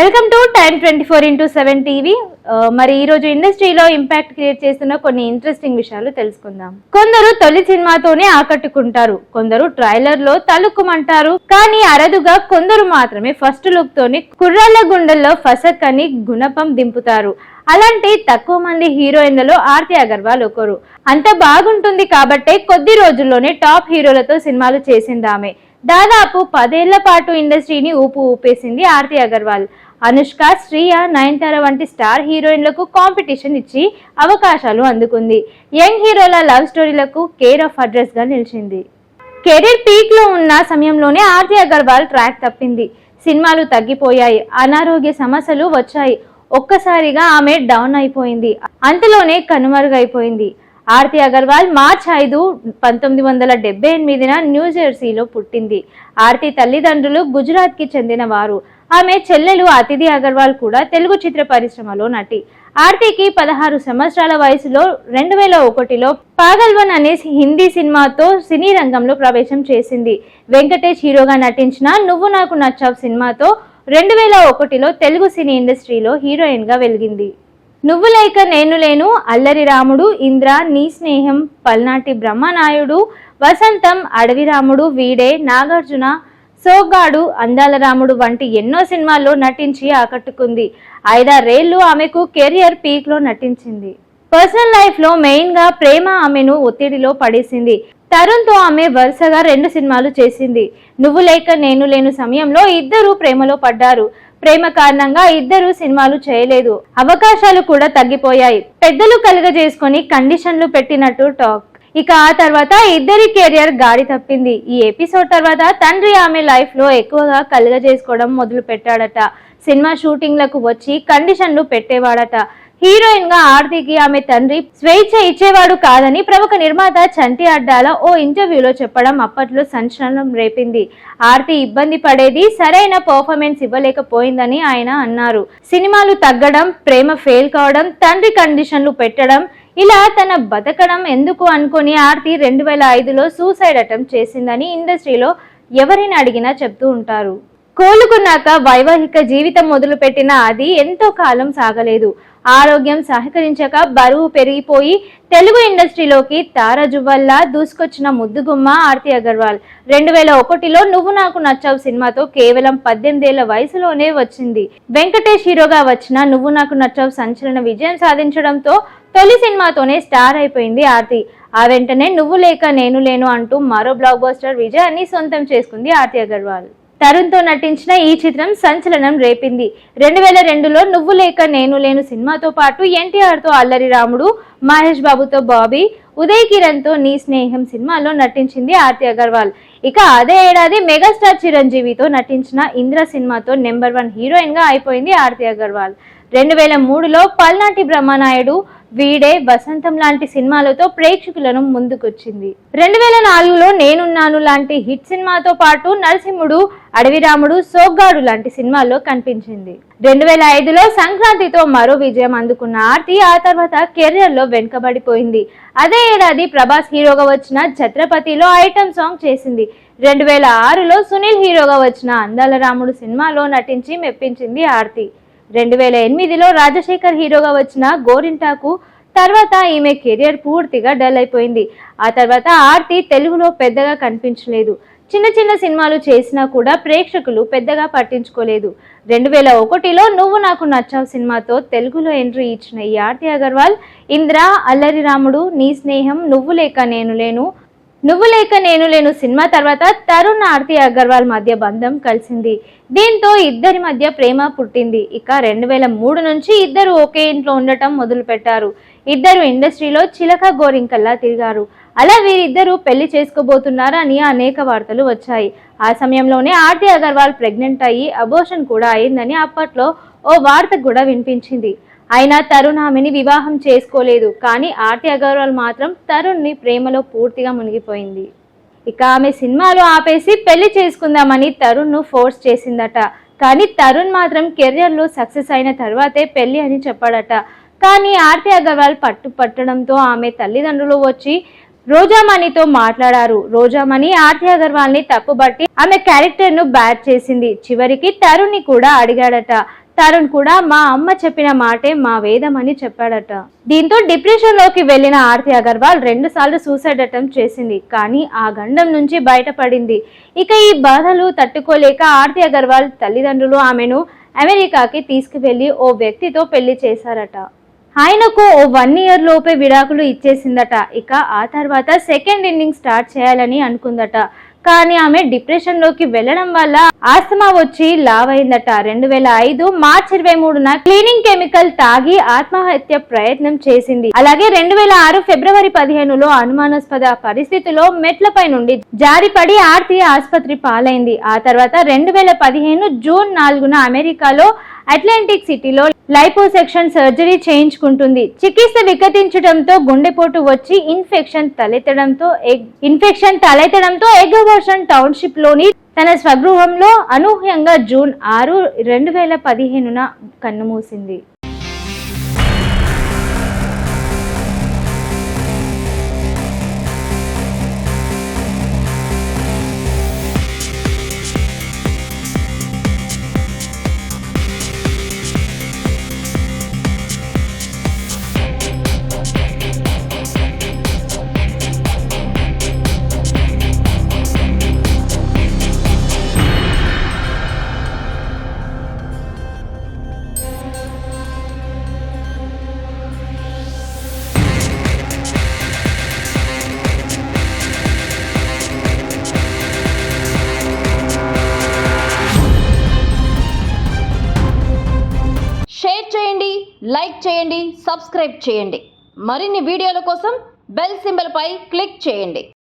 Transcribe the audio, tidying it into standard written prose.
Welcome to time 24x7 TV. మరి ఈ రోజు ఇండస్ట్రీలో ఇంపాక్ట్ క్రియేట్ చేస్తున్న కొన్ని ఇంట్రెస్టింగ్ విషయాలు తెలుసుకుందాం. కొందరు తొలి సినిమాతోనే ఆకట్టుకుంటారు, కొందరు ట్రైలర్ లో తలుక్కుమంటారు, కానీ అరుదుగా కొందరు మాత్రమే ఫస్ట్ లుక్ తోనే కుర్రాళ్ళ గుండెల్లో ఫసక్ అని గుణపం దింపుతారు. అలాంటి తక్కువ మంది హీరోయిన్లలో ఆర్తి అగర్వాల్ ఒకరు. అంత బాగుంటుంది కాబట్టే కొద్ది రోజుల్లోనే టాప్ హీరోలతో సినిమాలు చేసింది ఆమె. దాదాపు 10 ఏళ్ల పాటు ఇండస్ట్రీని ఊపేసింది ఆర్తి అగర్వాల్. అనుష్క, శ్రియ, నయనతార వంటి స్టార్ హీరోయిన్లకు కాంపిటీషన్ ఇచ్చి అవకాశాలు అందుకుంది. యంగ్ హీరోల లవ్ స్టోరీలకు కేర్ ఆఫ్ అడ్రస్ గా నిలిచింది. కెరీర్ పీక్ లో ఉన్న సమయంలోనే ఆర్తి అగర్వాల్ ట్రాక్ తప్పింది. సినిమాలు తగ్గిపోయాయి, అనారోగ్య సమస్యలు వచ్చాయి. ఒక్కసారిగా ఆమె డౌన్ అయిపోయింది. అంతలోనే కనుమరుగైపోయింది. ఆర్తి అగర్వాల్ మార్చి 5, 1978 న్యూజెర్సీలో పుట్టింది. ఆర్తి తల్లిదండ్రులు గుజరాత్ కి చెందిన వారు. ఆమె చెల్లెలు అతిథి అగర్వాల్ కూడా తెలుగు చిత్ర పరిశ్రమలో నటి. ఆర్తికి 16 సంవత్సరాల వయసులో 2001లో పాగల్వన్ అనే హిందీ సినిమాతో సినీ రంగంలో ప్రవేశం చేసింది. వెంకటేష్ హీరోగా నటించిన నువ్వు నాకు నచ్చావ్ సినిమాతో 2001లో తెలుగు సినీ ఇండస్ట్రీలో హీరోయిన్ గా వెలిగింది. నువ్వు లేక నేను లేను, అల్లరి రాముడు, ఇంద్ర, నీ స్నేహం, పల్నాటి బ్రహ్మనాయుడు, వసంతం, అడవి రాముడు, వీడే, నాగార్జున, సోగ్గాడు, అందాల రాముడు వంటి ఎన్నో సినిమాల్లో నటించి ఆకట్టుకుంది. 5-6 ఏళ్లు ఆమెకు కెరియర్ పీక్ లో నటించింది. పర్సనల్ లైఫ్ లో మెయిన్ గా ప్రేమ ఆమెను ఒత్తిడిలో పడేసింది. తరుణ్ తో ఆమె వరుసగా 2 సినిమాలు చేసింది. నువ్వు లేక నేను లేను సమయంలో ఇద్దరు ప్రేమలో పడ్డారు. ప్రేమ కారణంగా ఇద్దరు సినిమాలు చేయలేదు. అవకాశాలు కూడా తగ్గిపోయాయి. పెద్దలు కలుగజేసుకొని కండిషన్లు పెట్టినట్టు టాక్. ఇక ఆ తర్వాత ఇద్దరి కెరియర్ గాడి తప్పింది. ఈ ఎపిసోడ్ తర్వాత తండ్రి ఆమె లైఫ్ లో ఎక్కువగా కలుగజేసుకోవడం మొదలు పెట్టాడట. సినిమా షూటింగ్లకు వచ్చి కండిషన్లు పెట్టేవాడట. హీరోయిన్ గా ఆర్తికి ఆమె తండ్రి స్వేచ్ఛ ఇచ్చేవాడు కాదని ప్రముఖ నిర్మాత చంటి అడ్డాల ఓ ఇంటర్వ్యూలో చెప్పడం అప్పట్లో సంచలనం రేపింది. ఆర్తి ఇబ్బంది పడేది, సరైన పర్ఫార్మెన్స్ ఇవ్వలేకపోయిందని ఆయన అన్నారు. సినిమాలు తగ్గడం, ప్రేమ ఫెయిల్ కావడం, తండ్రి కండిషన్లు పెట్టడం, ఇలా తన బతకడం ఎందుకు అనుకుని ఆర్తి 2005లో సూసైడ్ అటెంప్ట్ చేసిందని ఇండస్ట్రీలో ఎవరిని అడిగినా చెప్తూ ఉంటారు. కోలుకున్నాక వైవాహిక జీవితం మొదలు పెట్టిన అది ఎంతో కాలం సాగలేదు. ఆరోగ్యం సహకరించక బరువు పెరిగిపోయి తెలుగు ఇండస్ట్రీలోకి తారాజువ్వల్లా దూసుకొచ్చిన ముద్దుగుమ్మ ఆర్తి అగర్వాల్ 2001లో నువ్వు నాకు నచ్చావు సినిమాతో కేవలం 18 ఏళ్ల వయసులోనే వచ్చింది. వెంకటేష్ హీరోగా వచ్చిన నువ్వు నాకు నచ్చావు సంచలన విజయం సాధించడంతో తొలి సినిమాతోనే స్టార్ అయిపోయింది ఆర్తి. ఆ వెంటనే నువ్వు లేక నేను లేను అంటూ మరో బ్లాక్ బస్టర్ విజయాన్ని సొంతం చేసుకుంది ఆర్తి అగర్వాల్. తరుణ్ తో నటించిన ఈ చిత్రం సంచలనం రేపింది. 2002లో నువ్వు లేక నేను లేను సినిమాతో పాటు ఎన్టీఆర్ తో అల్లరి రాముడు, మహేష్ బాబుతో బాబీ, ఉదయ్ కిరణ్ తో నీ స్నేహం సినిమాలో నటించింది ఆర్తి అగర్వాల్. ఇక అదే ఏడాది మెగాస్టార్ చిరంజీవితో నటించిన ఇంద్ర సినిమాతో నెంబర్ 1 హీరోయిన్ గా అయిపోయింది ఆర్తి అగర్వాల్. 2003లో పల్నాటి బ్రహ్మనాయుడు, వీడే, వసంతం లాంటి సినిమాలతో ప్రేక్షకులను ముందుకొచ్చింది. 2004లో నేనున్నాను లాంటి హిట్ సినిమాతో పాటు నరసింహుడు, అడవి రాముడు, సోగ్గాడు లాంటి సినిమాల్లో కనిపించింది. 2005లో సంక్రాంతితో మరో విజయం అందుకున్న ఆర్తి ఆ తర్వాత కెరియర్ లో వెనుకబడిపోయింది. అదే ఏడాది ప్రభాస్ హీరోగా వచ్చిన ఛత్రపతిలో ఐటమ్ సాంగ్ చేసింది. 2006లో సునీల్ హీరోగా వచ్చిన అందాల రాముడు సినిమాలో నటించి మెప్పించింది ఆర్తి. 2008లో రాజశేఖర్ హీరోగా వచ్చిన గోరింటాకు తర్వాత ఈమె కెరియర్ పూర్తిగా డల్ అయిపోయింది. ఆ తర్వాత ఆర్తి తెలుగులో పెద్దగా కనిపించలేదు. చిన్న సినిమాలు చేసినా కూడా ప్రేక్షకులు పెద్దగా పట్టించుకోలేదు. 2001లో నువ్వు నాకు నచ్చావు సినిమాతో తెలుగులో ఎంట్రీ ఇచ్చిన ఈ ఆర్తి అగర్వాల్ ఇంద్ర, అల్లరి రాముడు, నీ స్నేహం, నువ్వు లేక నేను లేను సినిమా తర్వాత తరుణ్, ఆర్తి అగర్వాల్ మధ్య బంధం కలిసింది. దీంతో ఇద్దరి మధ్య ప్రేమ పుట్టింది. ఇక 2003 నుంచి ఇద్దరు ఒకే ఇంట్లో ఉండటం మొదలు పెట్టారు. ఇద్దరు ఇండస్ట్రీలో చిలక గోరింకల్లా తిరిగారు. అలా వీరిద్దరూ పెళ్లి చేసుకోబోతున్నారని అనేక వార్తలు వచ్చాయి. ఆ సమయంలోనే ఆర్తి అగర్వాల్ ప్రెగ్నెంట్ అయ్యి అబోర్షన్ కూడా అయిందని అప్పట్లో ఓ వార్త కూడా వినిపించింది. అయినా తరుణ్ ఆమెని వివాహం చేసుకోలేదు. కానీ ఆర్తి అగర్వాల్ మాత్రం తరుణ్ ని ప్రేమలో పూర్తిగా మునిగిపోయింది. ఇక ఆమె సినిమాలు ఆపేసి పెళ్లి చేసుకుందామని తరుణ్ ను ఫోర్స్ చేసిందట. కానీ తరుణ్ మాత్రం కెరియర్ లో సక్సెస్ అయిన తర్వాతే పెళ్లి అని చెప్పాడట. కానీ ఆర్తి అగర్వాల్ పట్టడంతో ఆమె తల్లిదండ్రులు వచ్చి రోజామణితో మాట్లాడారు. రోజామణి ఆర్తి అగర్వాల్ ని తప్పుబట్టి ఆమె క్యారెక్టర్ ను బ్యాడ్ చేసింది. చివరికి తరుణ్ ని కూడా అడిగాడట. తరుణ్ కూడా మా అమ్మ చెప్పిన మాటే మా వేదం అని చెప్పాడట. దీంతో డిప్రెషన్ లోకి వెళ్లిన ఆర్తి అగర్వాల్ 2 సార్లు సూసైడ్ అటెంప్ట్ చేసింది. కానీ ఆ గండం నుంచి బయటపడింది. ఇక ఈ బాధలు తట్టుకోలేక ఆర్తి అగర్వాల్ తల్లిదండ్రులు ఆమెను అమెరికాకి తీసుకువెళ్లి ఓ వ్యక్తితో పెళ్లి చేశారట. ఆయనకు ఓ 1 ఇయర్ లోపే విడాకులు ఇచ్చేసిందట. ఇక ఆ తర్వాత సెకండ్ ఇన్నింగ్ స్టార్ట్ చేయాలని అనుకుందట. కానీ ఆమె డిప్రెషన్ లోకి వెళ్లడం వల్ల ఆస్తమా వచ్చి లావ్ అయిందట. 2005 మార్చి 23న క్లీనింగ్ కెమికల్ తాగి ఆత్మహత్య ప్రయత్నం చేసింది. అలాగే 2006 ఫిబ్రవరి 15లో అనుమానాస్పద పరిస్థితిలో మెట్లపై నుండి జారిపడి ఆర్తి ఆసుపత్రి పాలైంది. ఆ తర్వాత 2015 జూన్ 4న అమెరికాలో అట్లాంటిక్ సిటీలో లైపోసెక్షన్ సర్జరీ చేయించుకుంటుంది. చికిత్స వికటించడంతో గుండెపోటు వచ్చి ఇన్ఫెక్షన్ తలెత్తడంతో ఎగ్ అబార్షన్ టౌన్షిప్ లోని తన స్వగృహంలో అనూహ్యంగా జూన్ 6, 2015న కన్నుమూసింది. షేర్ చేయండి, లైక్ చేయండి, సబ్స్క్రైబ్ చేయండి. మరిన్ని వీడియోల కోసం బెల్ సింబల్ పై క్లిక్ చేయండి.